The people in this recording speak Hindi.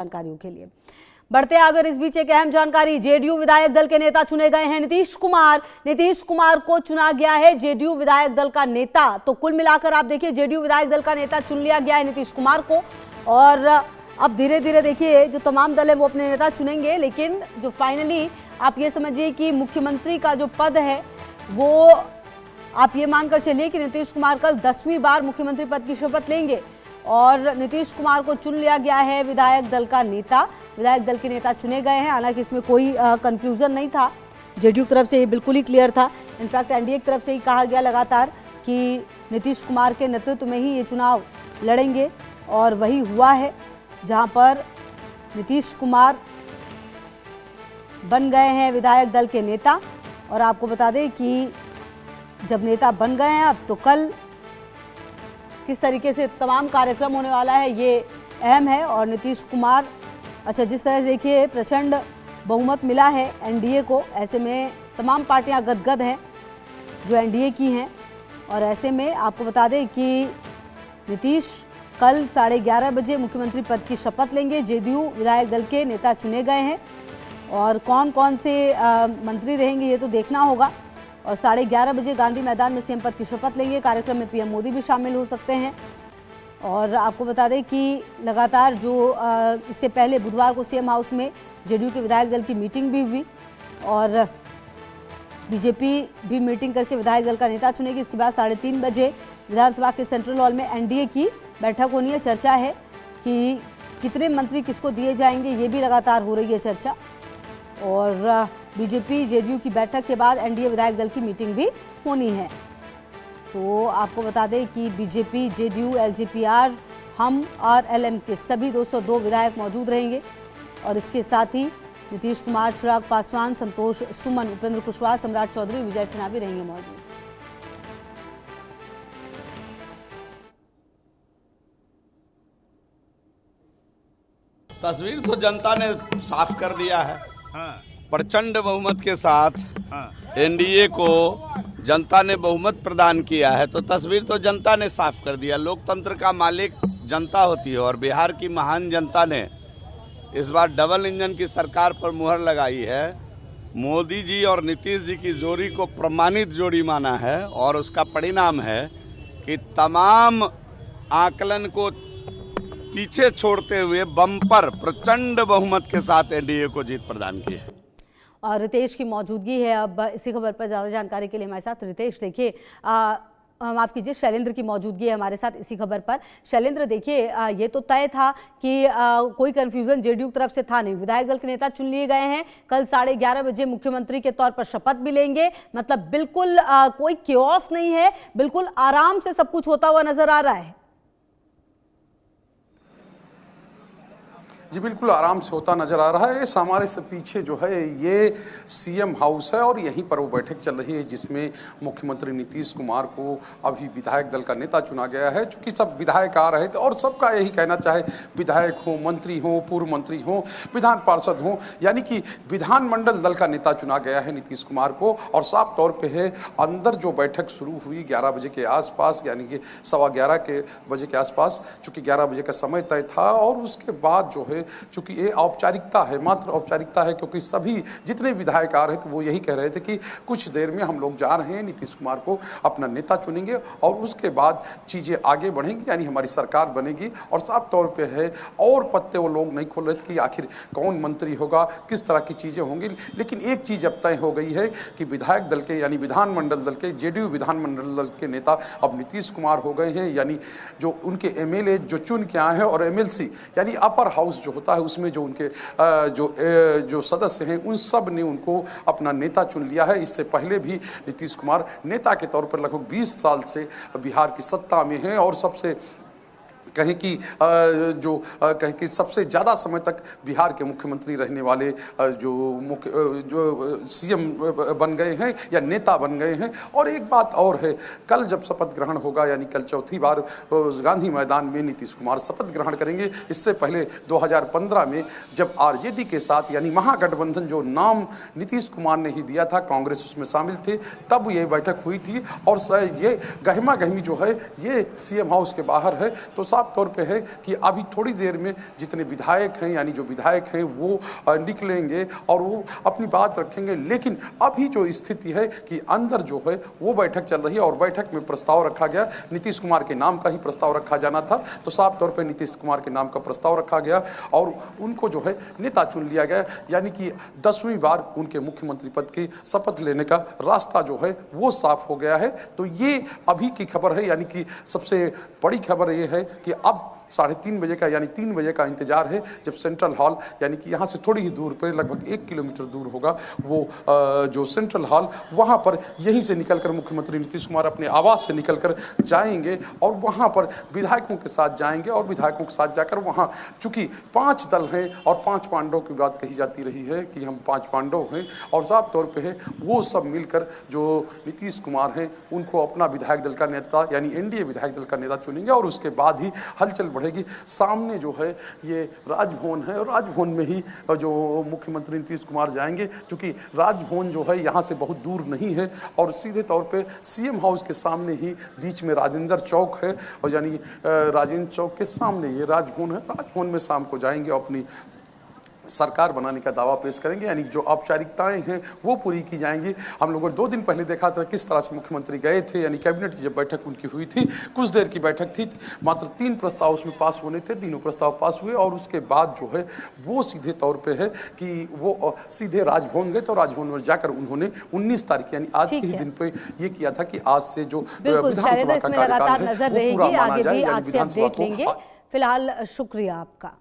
जानकारियों के लिए बढ़ते अगर इस बीच एक अहम जानकारी, जेडीयू विधायक दल के नेता चुने गए हैं नीतीश कुमार को चुना गया है जेडीयू विधायक दल का नेता। तो कुल मिलाकर आप देखिए जेडीयू विधायक दल का नेता चुन लिया गया है नीतीश कुमार को, और अब धीरे धीरे देखिए जो तमाम दल है वो अपने नेता चुनेंगे, लेकिन जो फाइनली आप ये समझिए कि मुख्यमंत्री का जो पद है वो आप ये मानकर चलिए कि नीतीश कुमार कल 10वीं बार मुख्यमंत्री पद की शपथ लेंगे और नीतीश कुमार को चुन लिया गया है विधायक दल का नेता। विधायक दल के नेता चुने गए हैं, हालांकि इसमें कोई कंफ्यूजन नहीं था, जेडीयू की तरफ से ये बिल्कुल ही क्लियर था। इनफैक्ट एनडीए की तरफ से ही कहा गया लगातार कि नीतीश कुमार के नेतृत्व में ही ये चुनाव लड़ेंगे, और वही हुआ है जहां पर नीतीश कुमार बन गए हैं विधायक दल के नेता। और आपको बता दें कि जब नेता बन गए हैं अब तो कल किस तरीके से तमाम कार्यक्रम होने वाला है ये अहम है। और नीतीश कुमार जिस तरह से देखिए प्रचंड बहुमत मिला है एनडीए को, ऐसे में तमाम पार्टियां गदगद हैं जो एनडीए की हैं, और ऐसे में आपको बता दें कि नीतीश कल 11:30 बजे मुख्यमंत्री पद की शपथ लेंगे। जेडीयू विधायक दल के नेता चुने गए हैं और कौन कौन से मंत्री रहेंगे ये तो देखना होगा। और 11:30 बजे गांधी मैदान में सीएम पद की शपथ लेंगे। कार्यक्रम में पीएम मोदी भी शामिल हो सकते हैं। और आपको बता दें कि लगातार जो इससे पहले बुधवार को सीएम हाउस में जेडीयू के विधायक दल की मीटिंग भी हुई और बीजेपी भी मीटिंग करके विधायक दल का नेता चुनेगी। इसके बाद 3:30 बजे विधानसभा के सेंट्रल हॉल में एनडीए की बैठक होनी है। चर्चा है कि कितने मंत्री किसको दिए जाएंगे, ये भी लगातार हो रही है चर्चा। और बीजेपी जेडीयू की बैठक के बाद एनडीए विधायक दल की मीटिंग भी होनी है। तो आपको बता दें कि बीजेपी, जेडीयू, एलजेपीआर, हम और एलएम के सभी 202 विधायक मौजूद रहेंगे। और इसके साथ ही नीतीश कुमार, चिराग पासवान, संतोष सुमन, उपेंद्र कुशवाहा, सम्राट चौधरी, विजय सिन्हा भी रहेंगे मौजूद। तस्वीर तो जनता ने साफ कर दिया है। प्रचंड बहुमत के साथ एनडीए को जनता ने बहुमत प्रदान किया है, तो तस्वीर तो जनता ने साफ कर दिया। लोकतंत्र का मालिक जनता होती है और बिहार की महान जनता ने इस बार डबल इंजन की सरकार पर मुहर लगाई है। मोदी जी और नीतीश जी की जोड़ी को प्रमाणित जोड़ी माना है और उसका परिणाम है कि तमाम आकलन को पीछे छोड़ते हुए बम्पर प्रचंड बहुमत के साथ एनडीए को जीत प्रदान की है। और रितेश की मौजूदगी है अब इसी खबर पर ज़्यादा जानकारी के लिए हमारे साथ। रितेश देखिए, माफ़ कीजिए, शैलेंद्र की मौजूदगी है हमारे साथ इसी खबर पर। शैलेंद्र देखिए, ये तो तय था कि कोई कंफ्यूजन जेडीयू की तरफ से था नहीं, विधायक दल के नेता चुन लिए गए हैं, कल 11:30 बजे मुख्यमंत्री के तौर पर शपथ भी लेंगे। मतलब बिल्कुल कोई क्योस नहीं है, बिल्कुल आराम से सब कुछ होता हुआ नजर आ रहा है। जी बिल्कुल आराम से होता नजर आ रहा है। इस हमारे से पीछे जो है ये सीएम हाउस है और यहीं पर वो बैठक चल रही है जिसमें मुख्यमंत्री नीतीश कुमार को अभी विधायक दल का नेता चुना गया है। चूंकि सब विधायक आ रहे थे और सबका यही कहना, चाहे विधायक हो, मंत्री हो, पूर्व मंत्री हो, विधान पार्षद हो, यानी कि विधानमंडल दल का नेता चुना गया है नीतीश कुमार को। और साफ तौर पर है अंदर जो बैठक शुरू हुई 11 बजे के आसपास, यानी कि 11:15 बजे के आसपास, चूंकि 11 बजे का समय तय था। और उसके बाद जो है चूंकि ये औपचारिकता है, मात्र औपचारिकता है, क्योंकि सभी जितने विधायक आ रहे थे वो यही कह रहे थे कि कुछ देर में हम लोग जा रहे हैं, नीतीश कुमार को अपना नेता चुनेंगे और उसके बाद चीजें आगे बढ़ेंगी, यानी हमारी सरकार बनेगी। और साफ तौर पे है और पत्ते वो लोग नहीं खोल रहे थे कि आखिर कौन मंत्री होगा, किस तरह की चीजें होंगी। लेकिन एक चीज अब तय हो गई है कि विधायक दल के यानी विधानमंडल दल के, जेडीयू विधानमंडल दल के नेता अब नीतीश कुमार हो गए हैं। यानी जो उनके एमएलए जो चुन के आए हैं और एमएलसी यानी अपर हाउस जो होता है उसमें जो उनके जो सदस्य हैं उन सब ने उनको अपना नेता चुन लिया है। इससे पहले भी नीतीश कुमार नेता के तौर पर लगभग 20 साल से बिहार की सत्ता में हैं और सबसे कहें कि सबसे ज़्यादा समय तक बिहार के मुख्यमंत्री रहने वाले जो सीएम बन गए हैं या नेता बन गए हैं। और एक बात और है, कल जब शपथ ग्रहण होगा, यानी कल चौथी बार गांधी मैदान में नीतीश कुमार शपथ ग्रहण करेंगे। इससे पहले 2015 में जब आरजेडी के साथ यानी महागठबंधन, जो नाम नीतीश कुमार ने ही दिया था, कांग्रेस उसमें शामिल थे, तब ये बैठक हुई थी। और ये गहमा गहमी जो है ये सीएम हाउस के बाहर है। तो साफ तौर पे है कि अभी थोड़ी देर में जितने विधायक हैं यानी जो विधायक हैं वो निकलेंगे और वो अपनी बात रखेंगे। लेकिन अभी जो स्थिति है कि अंदर जो है वो बैठक चल रही है और बैठक में प्रस्ताव रखा गया, नीतीश कुमार के नाम का ही प्रस्ताव रखा जाना था, तो साफ तौर पे नीतीश कुमार के नाम का प्रस्ताव रखा गया और उनको जो है नेता चुन लिया गया, यानी कि 10वीं बार उनके मुख्यमंत्री पद की शपथ लेने का रास्ता जो है वो साफ हो गया है। तो ये अभी की खबर है, यानी कि सबसे बड़ी खबर ये है कि अब 3:30 बजे का यानी 3 बजे का इंतजार है, जब सेंट्रल हॉल यानी कि यहाँ से थोड़ी ही दूर पर लगभग 1 किलोमीटर दूर होगा वो जो सेंट्रल हॉल, वहाँ पर यहीं से निकलकर मुख्यमंत्री नीतीश कुमार अपने आवास से निकलकर जाएंगे और वहाँ पर विधायकों के साथ जाएंगे और विधायकों के साथ जाकर वहाँ चूंकि 5 दल हैं और 5 पांडवों की बात कही जाती रही है कि हम 5 पांडव हैं और साफ तौर पर है वो सब मिलकर जो नीतीश कुमार हैं उनको अपना विधायक दल का नेता यानी एनडीए विधायक दल का नेता चुनेंगे और उसके बाद ही हलचल बढ़ेगी। सामने जो है ये राजभवन है और राजभवन में ही जो मुख्यमंत्री नीतीश कुमार जाएंगे, क्योंकि राजभवन जो है यहाँ से बहुत दूर नहीं है और सीधे तौर पे सीएम हाउस के सामने ही बीच में राजेंद्र चौक है और यानी राजेंद्र चौक के सामने ये राजभवन है। राजभवन में शाम को जाएंगे, अपनी सरकार बनाने का दावा पेश करेंगे, यानी जो औपचारिकताएं हैं वो पूरी की जाएंगी। हम लोगों ने 2 दिन पहले देखा था किस तरह से मुख्यमंत्री गए थे, यानी कैबिनेट की जब बैठक उनकी हुई थी, कुछ देर की बैठक थी, मात्र 3 प्रस्ताव उसमें पास होने थे, तीनों प्रस्ताव पास हुए और उसके बाद जो है वो सीधे तौर पे है कि वो सीधे राजभवन गए। तो राजभवन में जाकर उन्होंने 19 तारीख यानी आज के ही दिन पे ये किया था कि आज से जो विधानसभा का कार्यकाल है वो पूरा माना जाए, यानी विधानसभा को। फिलहाल शुक्रिया आपका।